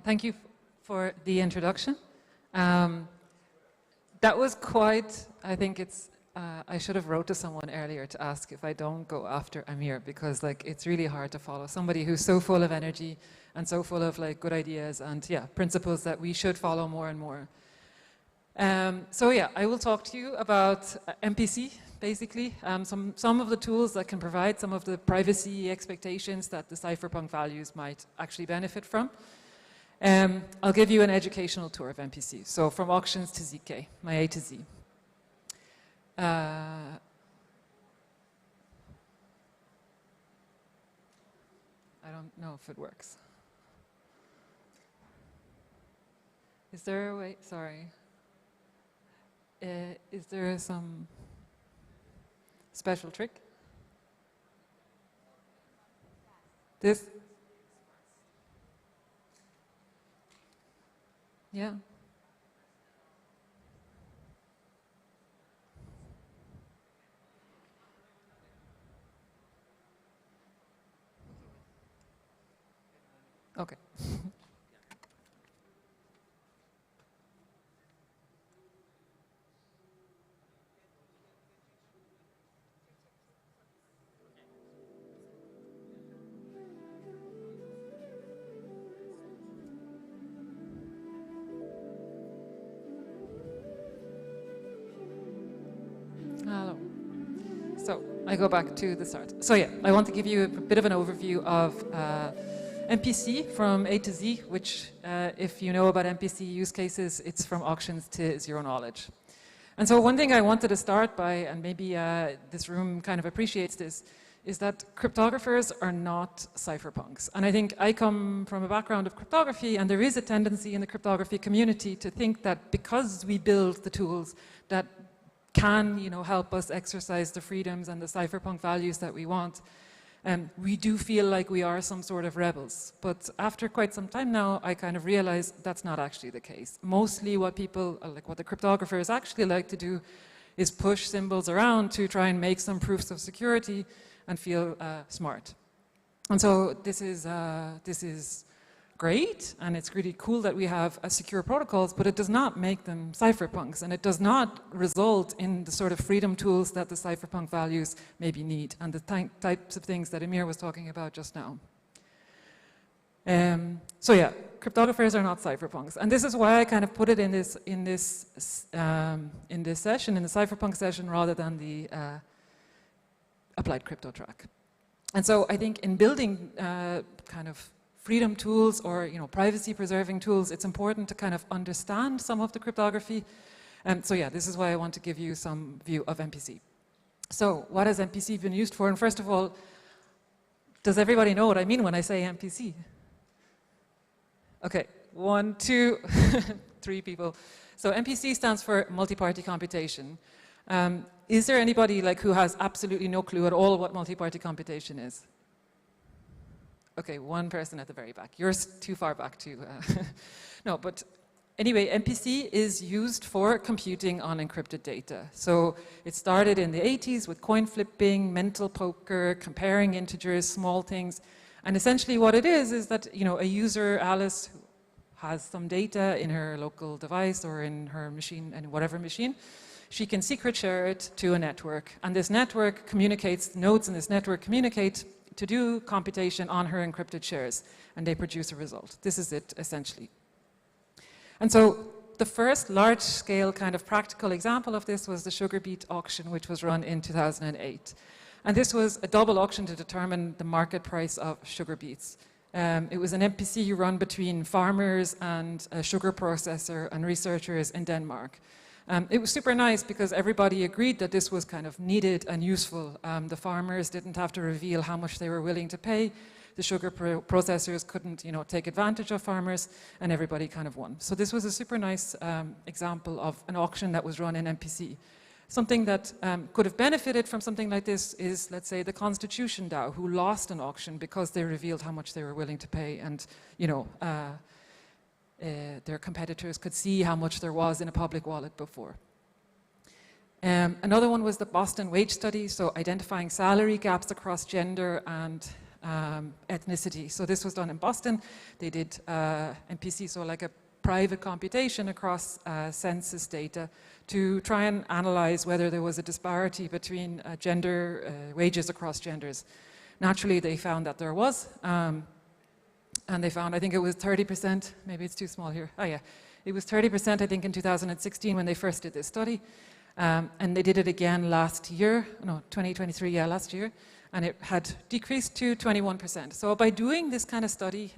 Thank you for the introduction. That was quite, I think it's, I should have wrote to someone earlier to ask if I don't go after Amir, because like it's really hard to follow somebody who's so full of energy and so full of like good ideas and yeah, principles that we should follow more and more. So yeah, I will talk to you about MPC, basically, some of the tools that can provide some of the privacy expectations that the cypherpunk values might actually benefit from. I'll give you an educational tour of MPC, so from auctions to ZK, my A to Z. I don't know if it works. Is there a way, sorry. Is there some special trick? This? Yeah. Okay. Hello. So I go back to the start. So yeah, I want to give you a bit of an overview of MPC from A to Z, which if you know about MPC use cases, it's from auctions to zero knowledge. And so one thing I wanted to start by, and maybe this room kind of appreciates this, is that cryptographers are not cypherpunks. And I think I come from a background of cryptography, and there is a tendency in the cryptography community to think that because we build the tools that can, you know, help us exercise the freedoms and the cypherpunk values that we want, we do feel like we are some sort of rebels. But after quite some time now, I kind of realized that's not actually the case. Mostly what people, like what the cryptographers actually like to do is push symbols around to try and make some proofs of security and feel smart. And so this is great, and it's really cool that we have secure protocols, but it does not make them cypherpunks, and it does not result in the sort of freedom tools that the cypherpunk values maybe need, and the types of things that Amir was talking about just now. So yeah, cryptographers are not cypherpunks, and this is why I kind of put it in this session, in the cypherpunk session, rather than the applied crypto track. And so I think in building kind of freedom tools or, you know, privacy preserving tools, it's important to kind of understand some of the cryptography. So yeah, this is why I want to give you some view of MPC. So what has MPC been used for? And first of all, does everybody know what I mean when I say MPC? Okay, 1, 2, 3 people. So MPC stands for multi-party computation. Is there anybody like who has absolutely no clue at all what multi-party computation is? Okay, one person at the very back. You're too far back to... no, but anyway, MPC is used for computing on encrypted data. So it started in the 80s with coin flipping, mental poker, comparing integers, small things. And essentially what it is that, you know, a user, Alice, who has some data in her local device or in her machine, and whatever machine, she can secret share it to a network. And this network communicates, nodes in this network communicate to do computation on her encrypted shares, and they produce a result. This is it, essentially. And so the first large-scale kind of practical example of this was the sugar beet auction, which was run in 2008. And this was a double auction to determine the market price of sugar beets. It was an MPC run between farmers and a sugar processor and researchers in Denmark. It was super nice because everybody agreed that this was kind of needed and useful. The farmers didn't have to reveal how much they were willing to pay. The sugar processors couldn't, you know, take advantage of farmers, and everybody kind of won. So this was a super nice example of an auction that was run in MPC. Something that could have benefited from something like this is, let's say, the Constitution DAO, who lost an auction because they revealed how much they were willing to pay, and, you know, their competitors could see how much there was in a public wallet before. Another one was the Boston wage study, so identifying salary gaps across gender and ethnicity. So this was done in Boston. They did MPC, so like a private computation across census data to try and analyze whether there was a disparity between wages across genders. Naturally, they found that there was, and they found, I think it was 30%, maybe it's too small here. Oh yeah, it was 30%, I think, in 2016 when they first did this study. And they did it again last year, no, 2023, yeah, last year, and it had decreased to 21%. So by doing this kind of study,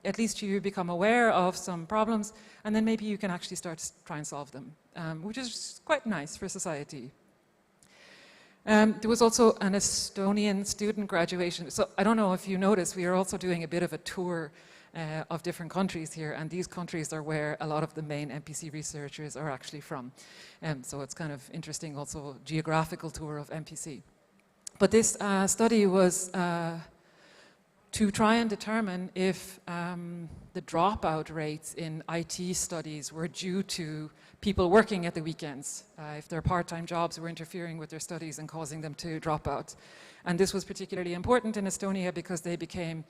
at least you become aware of some problems, and then maybe you can actually start to try and solve them, which is quite nice for society. There was also an Estonian student graduation. So I don't know if you noticed, we are also doing a bit of a tour of different countries here, and these countries are where a lot of the main MPC researchers are actually from. So it's kind of interesting also, geographical tour of MPC. But this study was to try and determine if the dropout rates in IT studies were due to people working at the weekends, if their part-time jobs were interfering with their studies and causing them to drop out. And this was particularly important in Estonia because they became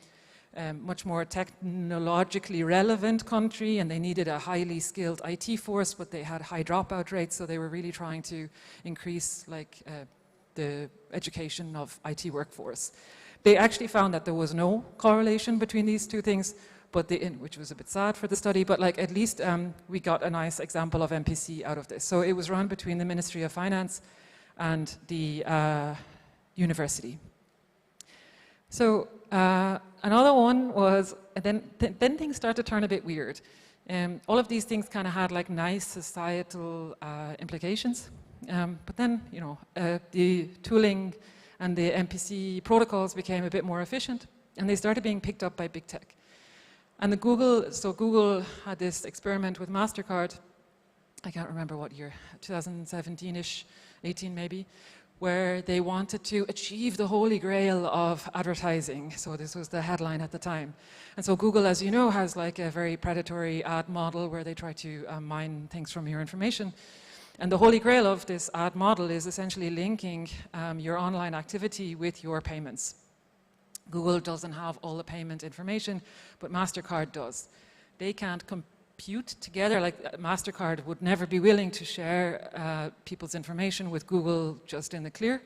much more technologically relevant country, and they needed a highly skilled IT force, but they had high dropout rates, so they were really trying to increase the education of IT workforce. They actually found that there was no correlation between these two things, but which was a bit sad for the study, but at least we got a nice example of MPC out of this. So it was run between the Ministry of Finance and the university. So another one was, then things started to turn a bit weird. All of these things kind of had nice societal implications, but then, the tooling and the MPC protocols became a bit more efficient, and they started being picked up by big tech. And Google had this experiment with MasterCard, I can't remember what year, 2017-ish, 18 maybe, where they wanted to achieve the holy grail of advertising. So this was the headline at the time. And so Google, as you know, has a very predatory ad model where they try to mine things from your information. And the holy grail of this ad model is essentially linking your online activity with your payments. Google doesn't have all the payment information, but MasterCard does. They can't compute together, MasterCard would never be willing to share people's information with Google just in the clear,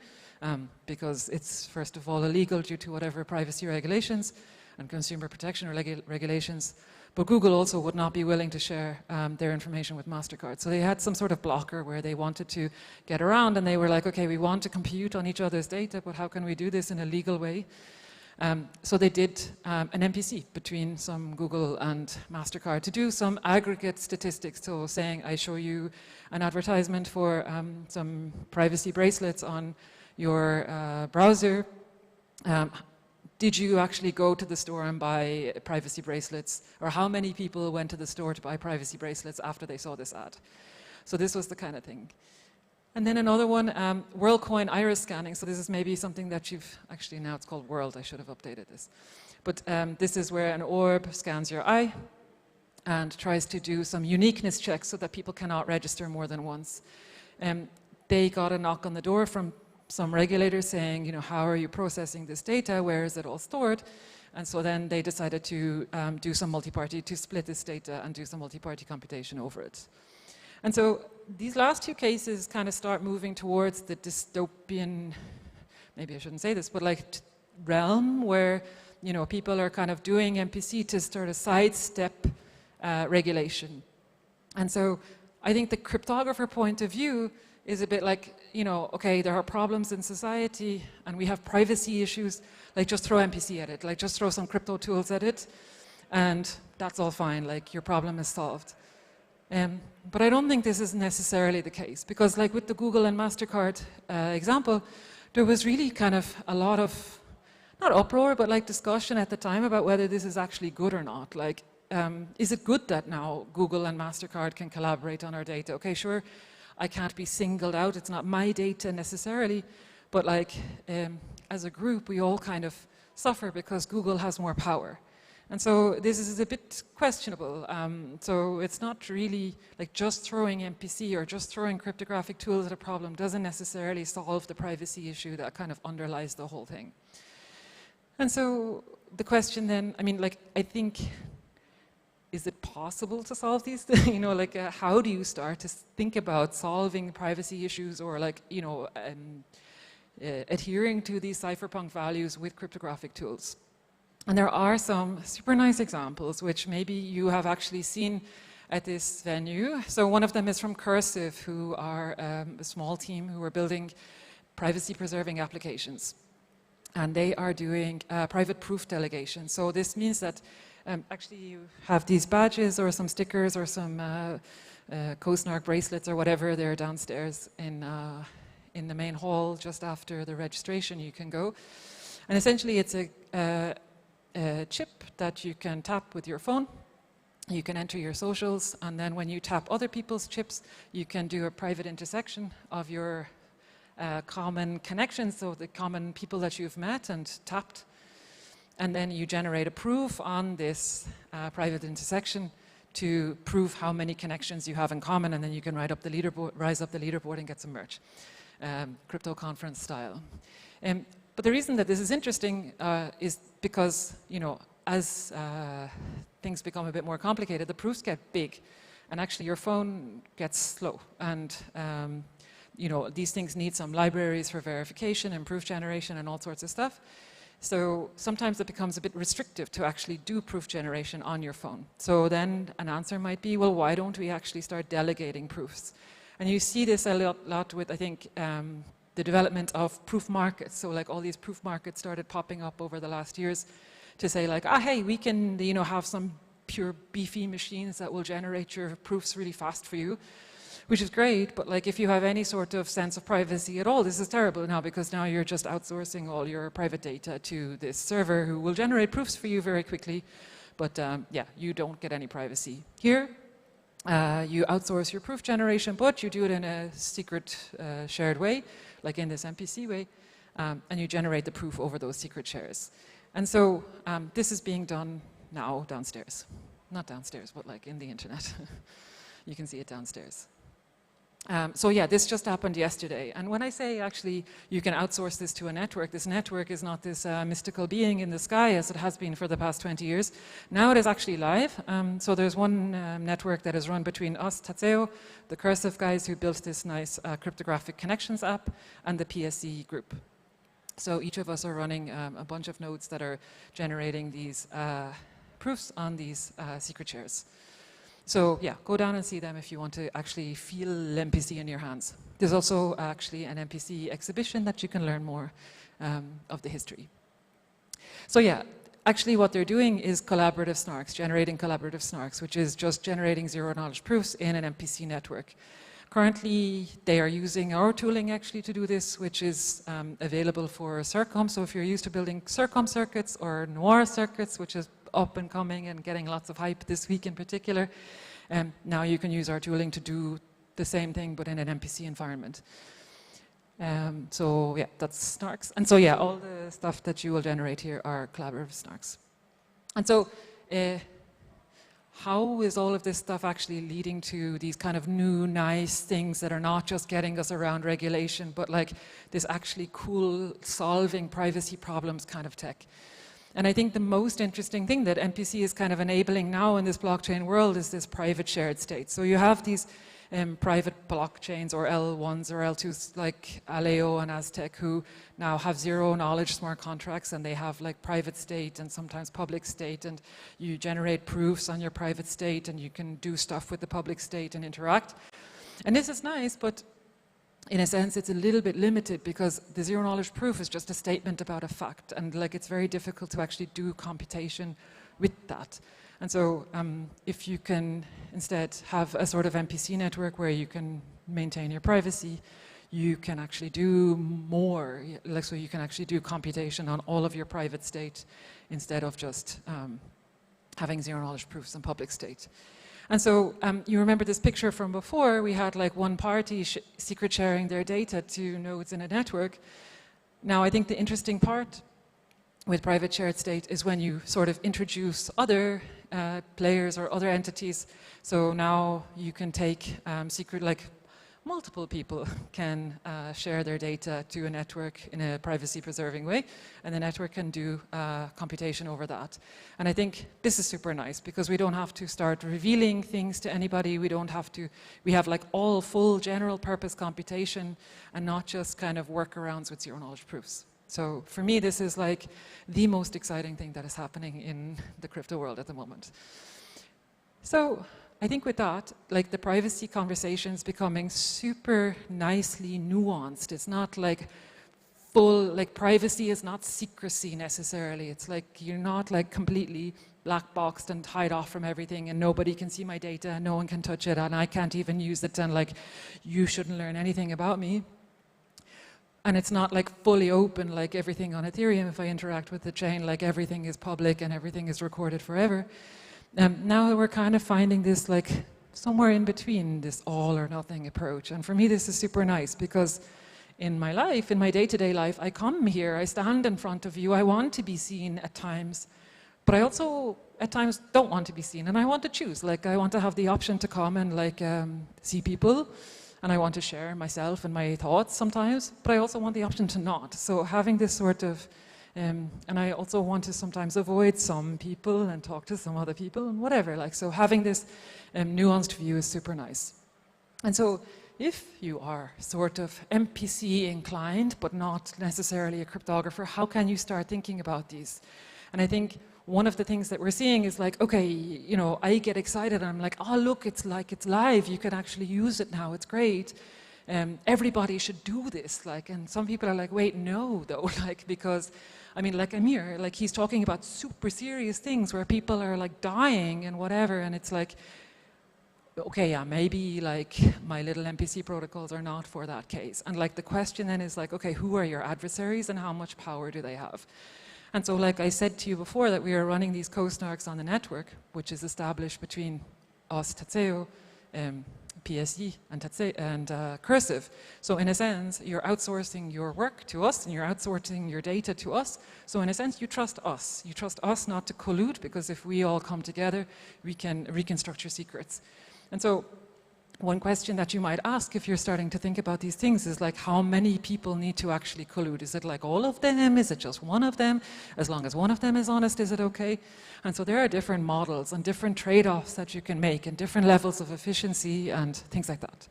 because it's first of all illegal due to whatever privacy regulations and consumer protection regulations. But Google also would not be willing to share their information with MasterCard. So they had some sort of blocker where they wanted to get around, and they were like, okay, we want to compute on each other's data, but how can we do this in a legal way? So they did an MPC between some Google and MasterCard to do some aggregate statistics. So saying, I show you an advertisement for some privacy bracelets on your browser. Did you actually go to the store and buy privacy bracelets? Or how many people went to the store to buy privacy bracelets after they saw this ad? So this was the kind of thing. And then another one, WorldCoin iris scanning. So this is maybe something that you've, actually now it's called World, I should have updated this. But this is where an orb scans your eye and tries to do some uniqueness checks so that people cannot register more than once. They got a knock on the door from some regulators saying, how are you processing this data? Where is it all stored? And so then they decided to do some multi-party, to split this data and do some multi-party computation over it. And so these last two cases kind of start moving towards the dystopian, maybe I shouldn't say this, but realm where, people are kind of doing MPC to sort of sidestep regulation. And so I think the cryptographer point of view is a bit okay, there are problems in society and we have privacy issues, just throw MPC at it, just throw some crypto tools at it, and that's all fine, your problem is solved. But I don't think this is necessarily the case, because with the Google and MasterCard example, there was really kind of a lot of, not uproar, but discussion at the time about whether this is actually good or not. Is it good that now Google and MasterCard can collaborate on our data? Okay, sure, I can't be singled out, it's not my data necessarily, but as a group, we all kind of suffer because Google has more power. And so this is a bit questionable. So it's not really just throwing MPC or just throwing cryptographic tools at a problem doesn't necessarily solve the privacy issue that kind of underlies the whole thing. And so the question then, I mean, like, I think, is it possible to solve these things? You know, like, how do you start to think about solving privacy issues or, like, you know, adhering to these cypherpunk values with cryptographic tools? And there are some super nice examples, which maybe you have actually seen at this venue. So one of them is from Cursive, who are a small team who are building privacy-preserving applications. And they are doing private proof delegation. So this means that actually you have these badges or some stickers or some CoSNARK bracelets or whatever. They're downstairs in the main hall just after the registration. You can go. And essentially it's a chip that you can tap with your phone. You can enter your socials, and then when you tap other people's chips, you can do a private intersection of your common connections, so the common people that you've met and tapped. And then you generate a proof on this private intersection to prove how many connections you have in common, and then you can rise up the leaderboard and get some merch, crypto conference style. But the reason that this is interesting is because, you know, as things become a bit more complicated, the proofs get big, and actually your phone gets slow. And you know, these things need some libraries for verification and proof generation and all sorts of stuff. So sometimes it becomes a bit restrictive to actually do proof generation on your phone. So then an answer might be, well, why don't we actually start delegating proofs? And you see this a lot with, I think, the development of proof markets. So like all these proof markets started popping up over the last years to say like, hey, we can, you know, have some pure beefy machines that will generate your proofs really fast for you, which is great. But like, if you have any sort of sense of privacy at all, this is terrible now, because now you're just outsourcing all your private data to this server who will generate proofs for you very quickly. But yeah, you don't get any privacy here. You outsource your proof generation, but you do it in a secret shared way, like in this MPC way, and you generate the proof over those secret shares. And so this is being done now downstairs. Not downstairs, but like in the internet. You can see it downstairs. So yeah, this just happened yesterday. And when I say actually you can outsource this to a network, this network is not this mystical being in the sky as it has been for the past 20 years. Now it is actually live. So there's one network that is run between us, Tatseo, the Cursive guys who built this nice cryptographic connections app, and the PSC group. So each of us are running a bunch of nodes that are generating these proofs on these secret shares. So yeah, go down and see them if you want to actually feel MPC in your hands. There's also actually an MPC exhibition that you can learn more of the history. So yeah, actually what they're doing is collaborative snarks, generating collaborative snarks, which is just generating zero-knowledge proofs in an MPC network. Currently, they are using our tooling actually to do this, which is available for Circom. So if you're used to building Circom circuits or Noir circuits, which is up and coming and getting lots of hype this week in particular, now you can use our tooling to do the same thing but in an MPC environment. So yeah, that's snarks. And so yeah, all the stuff that you will generate here are collaborative snarks. And so how is all of this stuff actually leading to these kind of new, nice things that are not just getting us around regulation, but like this actually cool solving privacy problems kind of tech? And I think the most interesting thing that MPC is kind of enabling now in this blockchain world is this private shared state. So you have these private blockchains or L1s or L2s like Aleo and Aztec who now have zero knowledge smart contracts, and they have like private state and sometimes public state, and you generate proofs on your private state and you can do stuff with the public state and interact. And this is nice, but in a sense, it's a little bit limited because the zero-knowledge proof is just a statement about a fact, and like it's very difficult to actually do computation with that. And so if you can instead have a sort of MPC network where you can maintain your privacy, you can actually do more. Like, so you can actually do computation on all of your private state instead of just having zero-knowledge proofs in public state. And so you remember this picture from before. We had like one party secret sharing their data to nodes in a network. Now I think the interesting part with private shared state is when you sort of introduce other players or other entities. So now you can take secret, like multiple people can share their data to a network in a privacy-preserving way, and the network can do computation over that. And I think this is super nice, because we don't have to start revealing things to anybody. We don't have to, we have like all full general purpose computation, and not just kind of workarounds with zero knowledge proofs. So for me, this is like the most exciting thing that is happening in the crypto world at the moment. So I think with that, like the privacy conversation is becoming super nicely nuanced. It's not like full, like privacy is not secrecy necessarily. It's like you're not like completely black boxed and tied off from everything, and nobody can see my data and no one can touch it and I can't even use it, and like you shouldn't learn anything about me. And it's not like fully open like everything on Ethereum. If I interact with the chain, like everything is public and everything is recorded forever. Now we're kind of finding this like somewhere in between, this all or nothing approach. And for me, this is super nice, because in my life, in my day-to-day life, I come here, I stand in front of you, I want to be seen at times, but I also at times don't want to be seen, and I want to choose. Like I want to have the option to come and like see people, and I want to share myself and my thoughts sometimes, but I also want the option to not. So having this sort of and I also want to sometimes avoid some people and talk to some other people and whatever. Like, so having this nuanced view is super nice. And so if you are sort of MPC inclined, but not necessarily a cryptographer, how can you start thinking about these? And I think one of the things that we're seeing is like, okay, you know, I get excited and I'm like, oh, look, it's like it's live. You can actually use it now. It's great. Everybody should do this. Like, and some people are like, wait, no, though, like, because I mean, like Amir, like he's talking about super serious things where people are like dying and whatever, and it's like, okay, yeah, maybe like my little MPC protocols are not for that case. And like the question then is like, okay, who are your adversaries and how much power do they have? And so like I said to you before, that we are running these co-snarks on the network, which is established between us, Tatseo, PSE and Cursive. So in a sense, you're outsourcing your work to us and you're outsourcing your data to us. So in a sense, you trust us. You trust us not to collude, because if we all come together, we can reconstruct your secrets. And so one question that you might ask if you're starting to think about these things is like, how many people need to actually collude? Is it like all of them? Is it just one of them? As long as one of them is honest, is it okay? And so there are different models and different trade-offs that you can make and different levels of efficiency and things like that.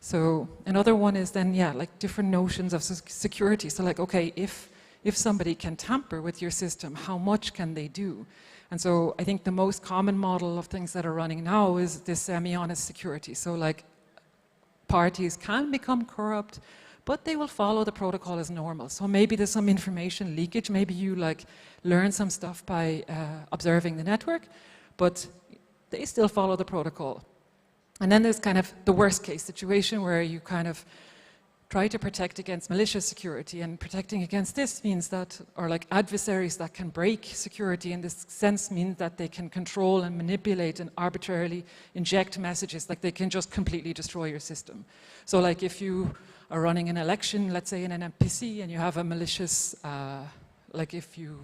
So another one is then, yeah, like different notions of security. So like, okay, if somebody can tamper with your system, how much can they do? And so I think the most common model of things that are running now is this semi-honest security. So like parties can become corrupt, but they will follow the protocol as normal. So maybe there's some information leakage. Maybe you like learn some stuff by observing the network, but they still follow the protocol. And then there's kind of the worst case situation where you kind of try to protect against malicious security, and protecting against this means that, or like adversaries that can break security in this sense means that they can control and manipulate and arbitrarily inject messages, like they can just completely destroy your system. So like if you are running an election, let's say in an MPC, and you have a malicious, like if you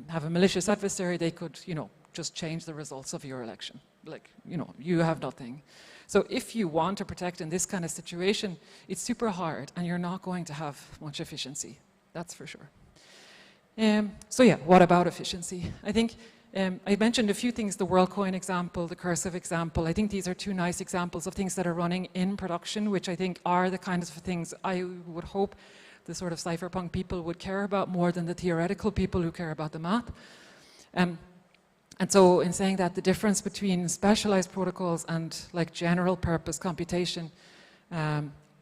have a malicious adversary, they could, you know, just change the results of your election. Like, you know, you have nothing. So if you want to protect in this kind of situation, it's super hard and you're not going to have much efficiency. That's for sure. So yeah, what about efficiency? I think I mentioned a few things, the WorldCoin example, the Cursive example. I think these are two nice examples of things that are running in production, which I think are the kinds of things I would hope the sort of cypherpunk people would care about more than the theoretical people who care about the math. And so in saying that, the difference between specialized protocols and like general purpose computation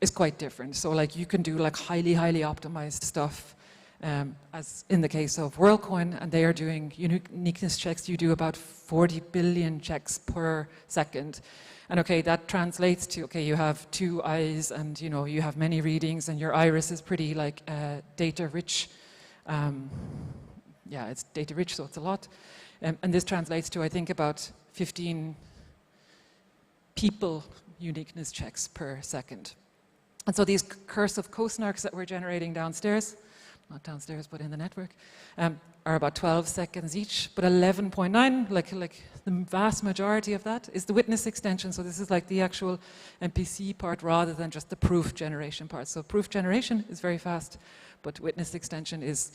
is quite different. So like you can do like highly optimized stuff, as in the case of WorldCoin, and they are doing uniqueness checks. You do about 40 billion checks per second. And okay, that translates to, okay, you have 2 eyes and you know, you have many readings and your iris is pretty like data rich. Yeah, it's data rich, so it's a lot. And this translates to, I think, about 15 people uniqueness checks per second. And so these cursive co-snarks that we're generating downstairs, not downstairs, but in the network, are about 12 seconds each, but 11.9, like the vast majority of that, is the witness extension. So this is like the actual MPC part rather than just the proof generation part. So proof generation is very fast, but witness extension is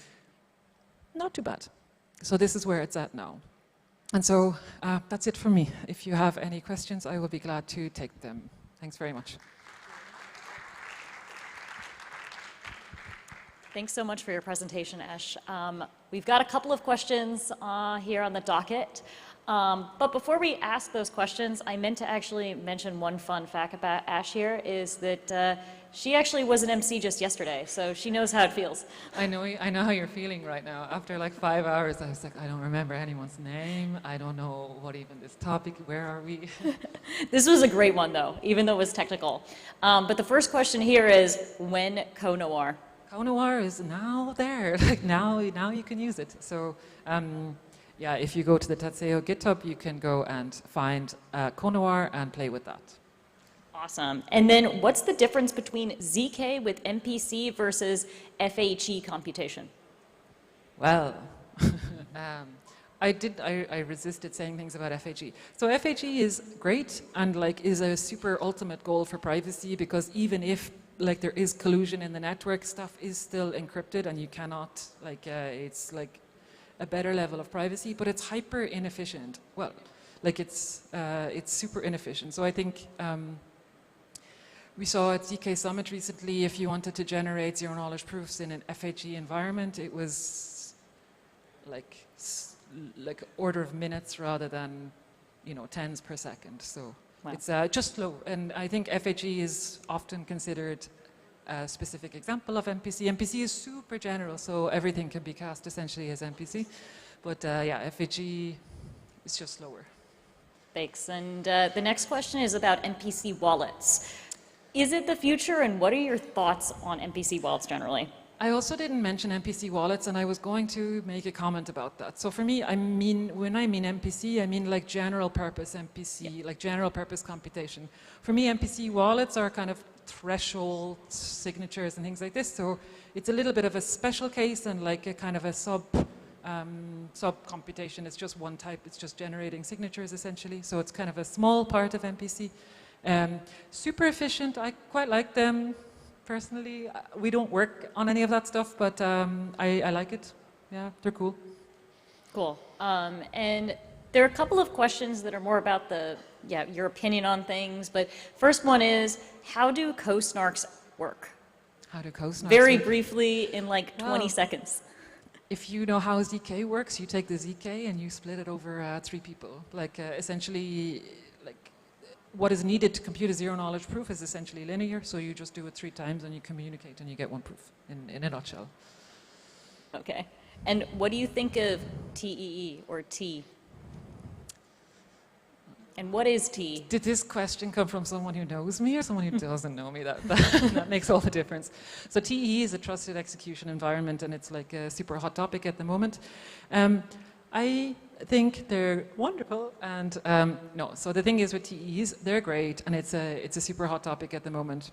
not too bad. So this is where it's at now. And so that's it for me. If you have any questions, I will be glad to take them. Thanks very much. Thanks so much for your presentation, Ash. We've got a couple of questions here on the docket. But before we ask those questions, I meant to actually mention one fun fact about Ash here, is that she actually was an MC just yesterday, so she knows how it feels. I know how you're feeling right now. After like 5 hours, I was like, I don't remember anyone's name. I don't know what even this topic, where are we? This was a great one, though, even though it was technical. But the first question here is, when Connolly? Connolly is now there. Like now you can use it. So yeah, if you go to the Tatseo GitHub, you can go and find Connolly and play with that. Awesome. And then what's the difference between ZK with MPC versus FHE computation? Well, I resisted saying things about FHE. So FHE is great and like is a super ultimate goal for privacy, because even if like there is collusion in the network, stuff is still encrypted and you cannot, like it's like a better level of privacy, but it's hyper inefficient. Well, like it's super inefficient. So I think we saw at ZK Summit recently, if you wanted to generate zero knowledge proofs in an FHE environment, it was like order of minutes rather than, you know, tens per second. So wow. It's just slow. And I think FHE is often considered a specific example of MPC. MPC is super general, so everything can be cast essentially as MPC. But yeah, FHE is just slower. Thanks. And the next question is about MPC wallets. Is it the future, and what are your thoughts on MPC wallets generally? I also didn't mention MPC wallets, and I was going to make a comment about that. So for me, when I mean MPC, I mean like general purpose MPC, like general purpose computation. For me, MPC wallets are kind of threshold signatures and things like this. So it's a little bit of a special case and like a kind of a sub computation. It's just one type. It's just generating signatures essentially. So it's kind of a small part of MPC. Super efficient. I quite like them. Personally, we don't work on any of that stuff, but I like it. Yeah, they're cool. Cool. And there are a couple of questions that are more about your opinion on things. But first one is, how do co-snarks work? How do co-snarks Very work? briefly, in like 20 seconds. If you know how ZK works, you take the ZK and you split it over 3 people. Like essentially, like what is needed to compute a zero-knowledge proof is essentially linear, so you just do it 3 times and you communicate and you get 1 proof, in a nutshell. Okay. And what do you think of TEE, or T? And what is T? Did this question come from someone who knows me or someone who doesn't know me? That makes all the difference. So TEE is a trusted execution environment, and it's like a super hot topic at the moment. I think they're wonderful, and no. So the thing is with TEEs, they're great, and it's a super hot topic at the moment.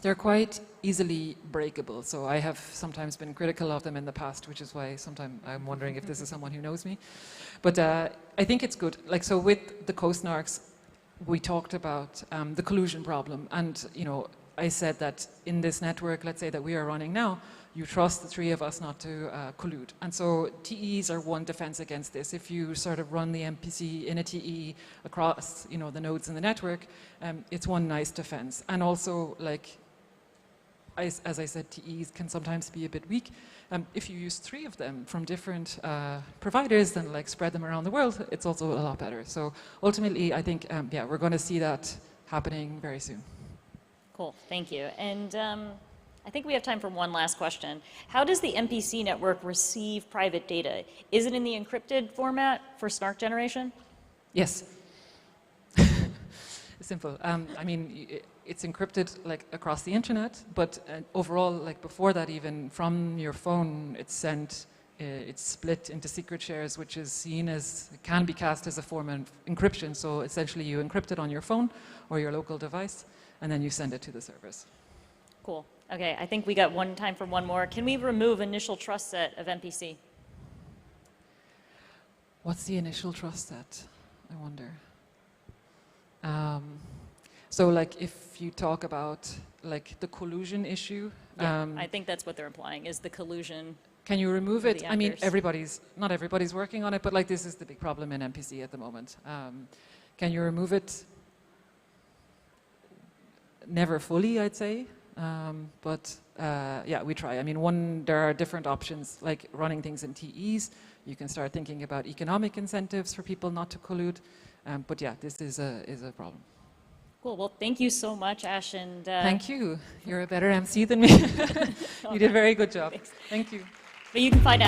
They're quite easily breakable, so I have sometimes been critical of them in the past, which is why sometimes I'm wondering if this is someone who knows me. But I think it's good. Like, so with the co-snarks, we talked about the collusion problem, and you know, I said that in this network, let's say that we are running now, you trust the 3 of us not to collude. And so TEs are one defense against this. If you sort of run the MPC in a TE across, you know, the nodes in the network, it's one nice defense. And also, like, as I said, TEs can sometimes be a bit weak. If you use 3 of them from different providers and like spread them around the world, it's also a lot better. So ultimately, I think, yeah, we're going to see that happening very soon. Cool, thank you. And I think we have time for one last question. How does the MPC network receive private data? Is it in the encrypted format for snark generation? Yes. Simple. I mean, it's encrypted like across the internet, but overall, like before that, even from your phone, it's sent. It's split into secret shares, which is seen as, can be cast as a form of encryption. So essentially, you encrypt it on your phone or your local device, and then you send it to the servers. Cool. Okay, I think we got time for one more. Can we remove initial trust set of MPC? What's the initial trust set? I wonder. So like if you talk about like the collusion issue. Yeah, I think that's what they're implying, is the collusion. Can you remove it? I mean, actors. not everybody's working on it, but like this is the big problem in MPC at the moment. Can you remove it? Never fully, I'd say. But yeah, we try. I mean, there are different options, like running things in TEs. You can start thinking about economic incentives for people not to collude. But yeah, this is a problem. Cool. Well, thank you so much, Ash. And thank you. You're a better MC than me. You did a very good job. Thanks. Thank you. But you can find out.